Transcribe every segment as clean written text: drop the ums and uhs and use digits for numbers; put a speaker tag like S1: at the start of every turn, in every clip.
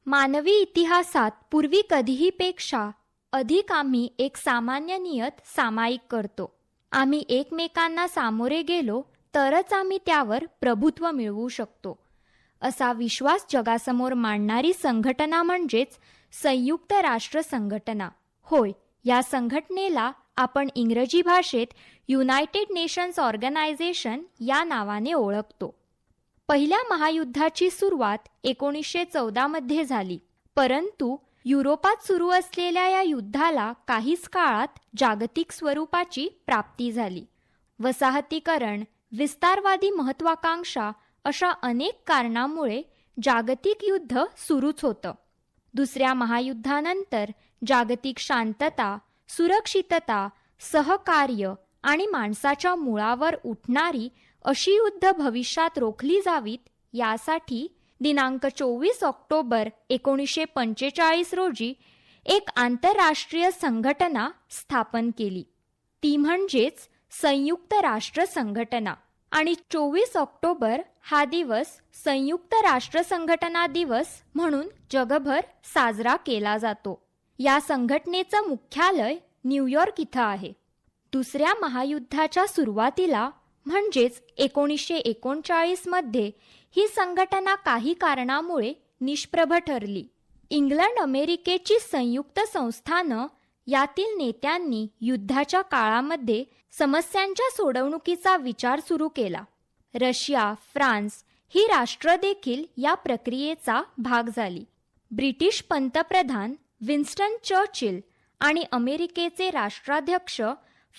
S1: मानवी इतिहासात पूर्वी कधीहीपेक्षा अधिक आम्ही एक सामान्य नियत सामायिक करतो. आम्ही एकमेकांना सामोरे गेलो तरच आम्ही त्यावर प्रभुत्व मिळवू शकतो. असा विश्वास जगासमोर मांडणारी संघटना म्हणजेच संयुक्त राष्ट्र संघटना. होय, या संघटनेला आपण इंग्रजी भाषेत युनायटेड नेशन्स ऑर्गनायझेशन या नावाने ओळखतो. पहिल्या महायुद्धाची सुरुवात 1914 मध्ये झाली, परंतु युरोपात सुरू असलेल्या या युद्धाला काहीच काळात जागतिक स्वरूपाची प्राप्ती झाली. वसाहतीकरण, विस्तारवादी महत्वाकांक्षा अशा अनेक कारणांमुळे जागतिक युद्ध सुरूच होतं. दुसऱ्या महायुद्धानंतर जागतिक शांतता, सुरक्षितता, सहकार्य आणि माणसाच्या मुळावर उठणारी अशी युद्ध भविष्यात रोखली जावीत यासाठी दिनांक 24 ऑक्टोबर 1945 रोजी एक आंतरराष्ट्रीय संघटना स्थापन केली. ती म्हणजेच संयुक्त राष्ट्र संघटना. आणि 24 ऑक्टोबर हा दिवस संयुक्त राष्ट्र संघटना दिवस म्हणून जगभर साजरा केला जातो. या संघटनेचं मुख्यालय न्यूयॉर्क इथं आहे. दुसऱ्या महायुद्धाच्या सुरुवातीला म्हणजेच 1939 मध्ये ही संघटना काही कारणामुळे निष्प्रभ ठरली. इंग्लंड अमेरिकेची संयुक्त संस्थानं यातील नेत्यांनी युद्धाच्या काळामध्ये समस्यांच्या सोडवणुकीचा विचार सुरू केला. रशिया, फ्रान्स ही राष्ट्र देखील या प्रक्रियेचा भाग झाली. ब्रिटिश पंतप्रधान विन्स्टन चर्चिल आणि अमेरिकेचे राष्ट्राध्यक्ष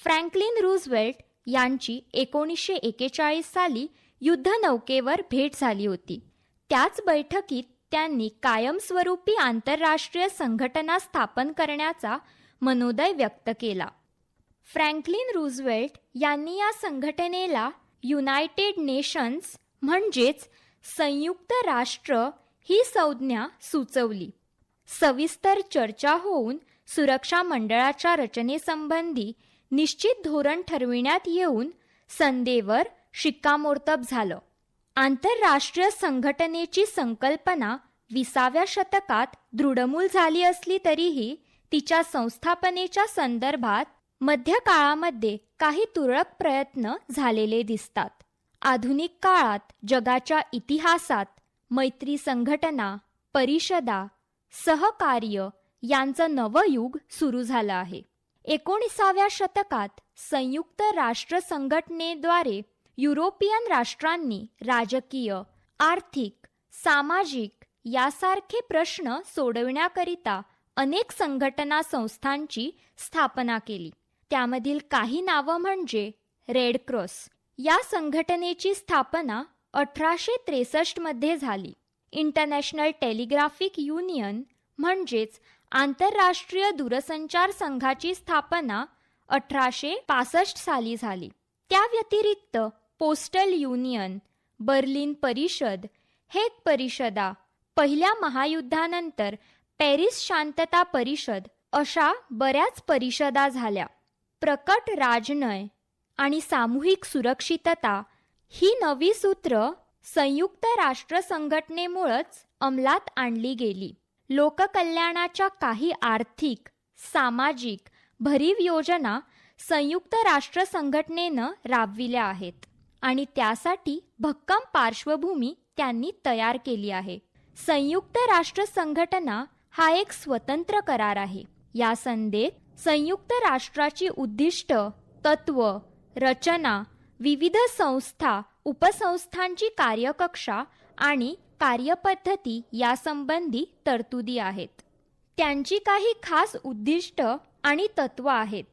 S1: फ्रँकलिन रूझवेल्ट यांची 1941 साली युद्धनौकेवर भेट झाली होती. त्याच बैठकीत त्यांनी कायमस्वरूपी आंतरराष्ट्रीय संघटना स्थापन करण्याचा मनोदय व्यक्त केला. फ्रँकलिन रूझवेल्ट यांनी या संघटनेला युनायटेड नेशन्स म्हणजेच संयुक्त राष्ट्र ही संज्ञा सुचवली. सविस्तर चर्चा होऊन सुरक्षा मंडळाच्या रचनेसंबंधी निश्चित धोरण ठरविण्यात येऊन संधेवर शिक्कामोर्तब झालं. आंतरराष्ट्रीय संघटनेची संकल्पना 20व्या शतकात दृढमूल झाली असली तरीही तिच्या संस्थापनेच्या संदर्भात मध्यकाळामध्ये काही तुरळक प्रयत्न झालेले दिसतात. आधुनिक काळात जगाच्या इतिहासात मैत्री संघटना, परिषदा, सहकार्य यांचं नवं युग सुरू झालं आहे. 19व्या शतकात संयुक्त राष्ट्र संघटनेद्वारे युरोपियन राष्ट्रांनी राजकीय, आर्थिक, सामाजिक यासारखे प्रश्न सोडविण्याकरिता अनेक संघटना संस्थांची स्थापना केली. त्यामधील काही नावं म्हणजे रेड क्रॉस. या संघटनेची स्थापना 1863 मध्ये झाली. इंटरनॅशनल टेलिग्राफिक युनियन म्हणजेच आंतरराष्ट्रीय दूरसंचार संघाची स्थापना 1865 साली झाली. त्या व्यतिरिक्त पोस्टल युनियन, बर्लिन परिषद, हेग परिषदा, पहिल्या महायुद्धानंतर पॅरिस शांतता परिषद अशा बऱ्याच परिषदा झाल्या. प्रकट राजनय आणि सामूहिक सुरक्षितता ही नवी सूत्र संयुक्त राष्ट्र संघटनेमुळेच अंमलात आणली गेली. लोककल्याणाच्या काही आर्थिक, सामाजिक भरीव योजना संयुक्त राष्ट्र संघटनेनं राबविल्या आहेत आणि त्यासाठी भक्कम पार्श्वभूमी त्यांनी तयार केली आहे. संयुक्त राष्ट्र संघटना हा एक स्वतंत्र करार आहे. या संधेत संयुक्त राष्ट्राची उद्दिष्ट, तत्व, रचना, विविध संस्था, उपसंस्थांची कार्यकक्षा आणि कार्यपद्धती यासंबंधी तरतुदी आहेत. त्यांची काही खास उद्दिष्ट आणि तत्व आहेत.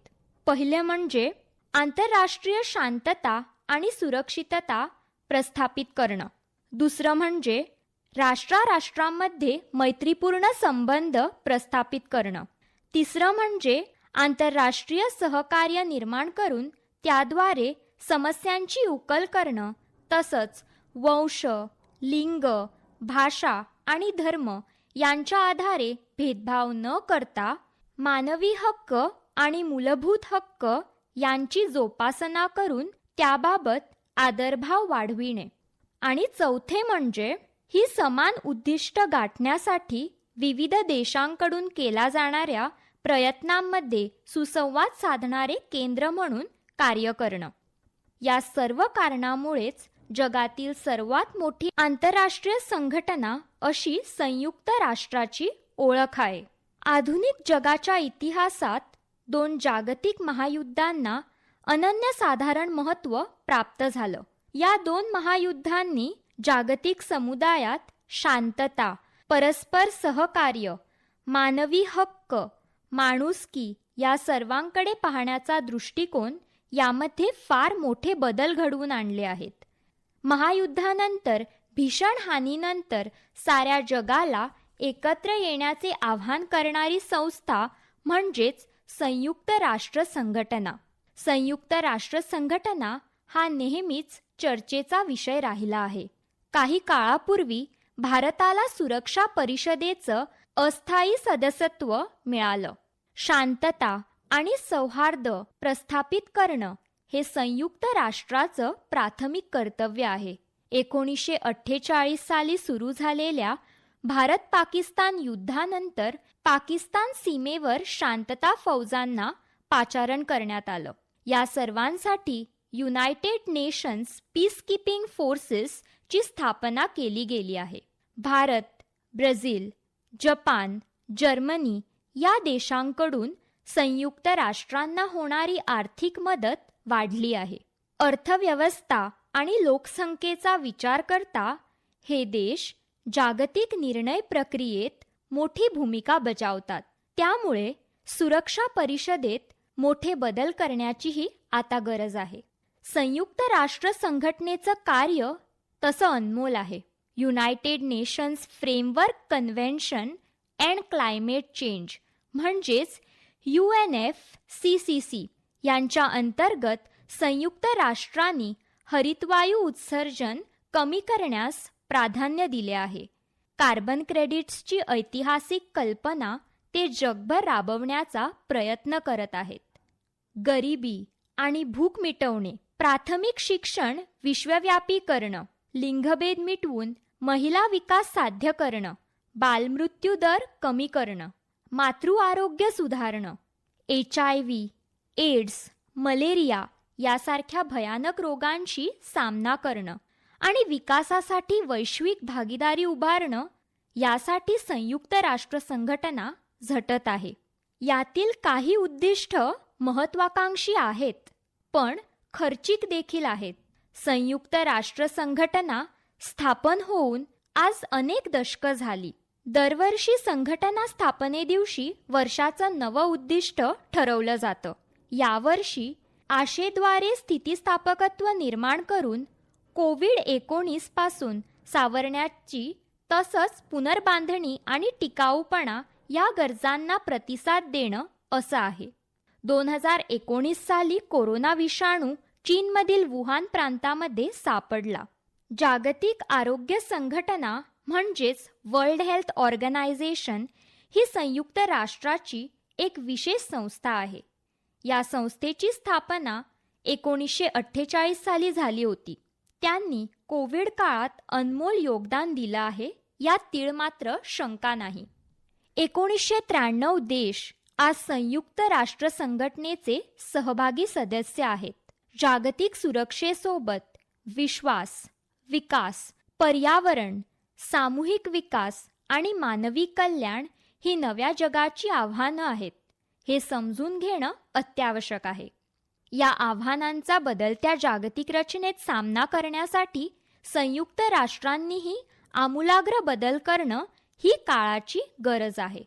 S1: पहिले म्हणजे आंतरराष्ट्रीय शांतता आणि सुरक्षितता प्रस्थापित करणं. दुसरं म्हणजे राष्ट्रांमध्ये मैत्रीपूर्ण संबंध प्रस्थापित करणं. तिसरं म्हणजे आंतरराष्ट्रीय सहकार्य निर्माण करून त्याद्वारे समस्यांची उकल करणं. तसंच वंश, लिंग, भाषा आणि धर्म यांच्या आधारे भेदभाव न करता मानवी हक्क आणि मूलभूत हक्क यांची जोपासना करून त्याबाबत आदरभाव वाढविणे. आणि चौथे म्हणजे ही समान उद्दिष्ट गाठण्यासाठी विविध देशांकडून केला जाणाऱ्या प्रयत्नांमध्ये सुसंवाद साधणारे केंद्र म्हणून कार्य करणं. या सर्व कारणामुळेच जगातील सर्वात मोठी आंतरराष्ट्रीय संघटना अशी संयुक्त राष्ट्राची ओळख आहे. आधुनिक जगाच्या इतिहासात 2 जागतिक महायुद्धांना अनन्यसाधारण महत्त्व प्राप्त झालं. या 2 महायुद्धांनी जागतिक समुदायात शांतता, परस्पर सहकार्य, मानवी हक्क, माणुसकी या सर्वांकडे पाहण्याचा दृष्टिकोन यामध्ये फार मोठे बदल घडवून आणले आहेत. महायुद्धानंतर भीषण हानीनंतर साऱ्या जगाला एकत्र येण्याचे आवाहन करणारी संस्था म्हणजेच संयुक्त राष्ट्र संघटना. संयुक्त राष्ट्र संघटना हा नेहमीच चर्चेचा विषय राहिला आहे. काही काळापूर्वी भारताला सुरक्षा परिषदेचं अस्थायी सदस्यत्व मिळालं. शांतता आणि सौहार्द प्रस्थापित करणं हे संयुक्त राष्ट्राचं प्राथमिक कर्तव्य आहे. 1948 साली सुरू झालेल्या भारत-पाकिस्तान युद्धानंतर पाकिस्तान सीमेवर शांतता फौजांना पाचारण करण्यात आलं. या सर्वांसाठी युनायटेड नेशन्स पीसकीपिंग फोर्सेस ची स्थापना केली गेली आहे. भारत, ब्राझील, जपान, जर्मनी या देशांकडून संयुक्त राष्ट्रांना होणारी आर्थिक मदत वाढली आहे. अर्थव्यवस्था आणि लोकसंख्येचा विचार करता हे देश जागतिक निर्णय प्रक्रियेत मोठी भूमिका बजावतात. त्यामुळे सुरक्षा परिषदेत मोठे बदल करण्याचीही आता गरज आहे. संयुक्त राष्ट्र संघटनेचं कार्य तसं अनमोल आहे. United nations framework convention and climate change म्हणजेच UNFCCC यांच्या अंतर्गत संयुक्त राष्ट्रांनी हरितवायू उत्सर्जन कमी करण्यास प्राधान्य दिले आहे. कार्बन क्रेडिट्सची ऐतिहासिक कल्पना ते जगभर राबवण्याचा प्रयत्न करत आहेत. गरिबी आणि भूक मिटवणे, प्राथमिक शिक्षण विश्वव्यापी करणं, लिंगभेद मिटवून महिला विकास साध्य करणं, बालमृत्यू दर कमी करणं, मातृ आरोग्य सुधारणं, HIV, एड्स, मलेरिया यासारख्या भयानक रोगांशी सामना करणं आणि विकासासाठी वैश्विक भागीदारी उभारणं यासाठी संयुक्त राष्ट्र संघटना झटत आहे. यातील काही उद्दिष्ट महत्वाकांक्षी आहेत, पण खर्चिक देखील आहेत. संयुक्त राष्ट्र संघटना स्थापन होऊन आज अनेक दशकं झाली. दरवर्षी संघटना स्थापनेदिवशी वर्षाचं नवं उद्दिष्ट ठरवलं जातं. यावर्षी आशेद्वारे स्थितिस्थापकत्व निर्माण करून कोविड-19 पासून सावरण्याची तसंच पुनर्बांधणी आणि टिकाऊपणा या गरजांना प्रतिसाद देणं असं आहे. 2019 साली कोरोना विषाणू चीनमधील वुहान प्रांतामध्ये सापडला. जागतिक आरोग्य संघटना म्हणजेच वर्ल्ड हेल्थ ऑर्गनायझेशन ही संयुक्त राष्ट्राची एक विशेष संस्था आहे. या संस्थेची स्थापना 1948 साली झाली होती. त्यांनी कोविड काळात अनमोल योगदान दिलं आहे, यात तीळ मात्र शंका नाही. 1993 देश आज संयुक्त राष्ट्र संघटनेचे सहभागी सदस्य आहेत. जागतिक सुरक्षेसोबत विश्वास, विकास, पर्यावरण, सामूहिक विकास आणि मानवी कल्याण ही नव्या जगाची आव्हानं आहेत. हे समजून घेणं अत्यावश्यक आहे. या आव्हानांचा बदलत्या जागतिक रचनेत सामना करण्यासाठी संयुक्त राष्ट्रांनीही आमूलाग्र बदल करणं ही काळाची गरज आहे.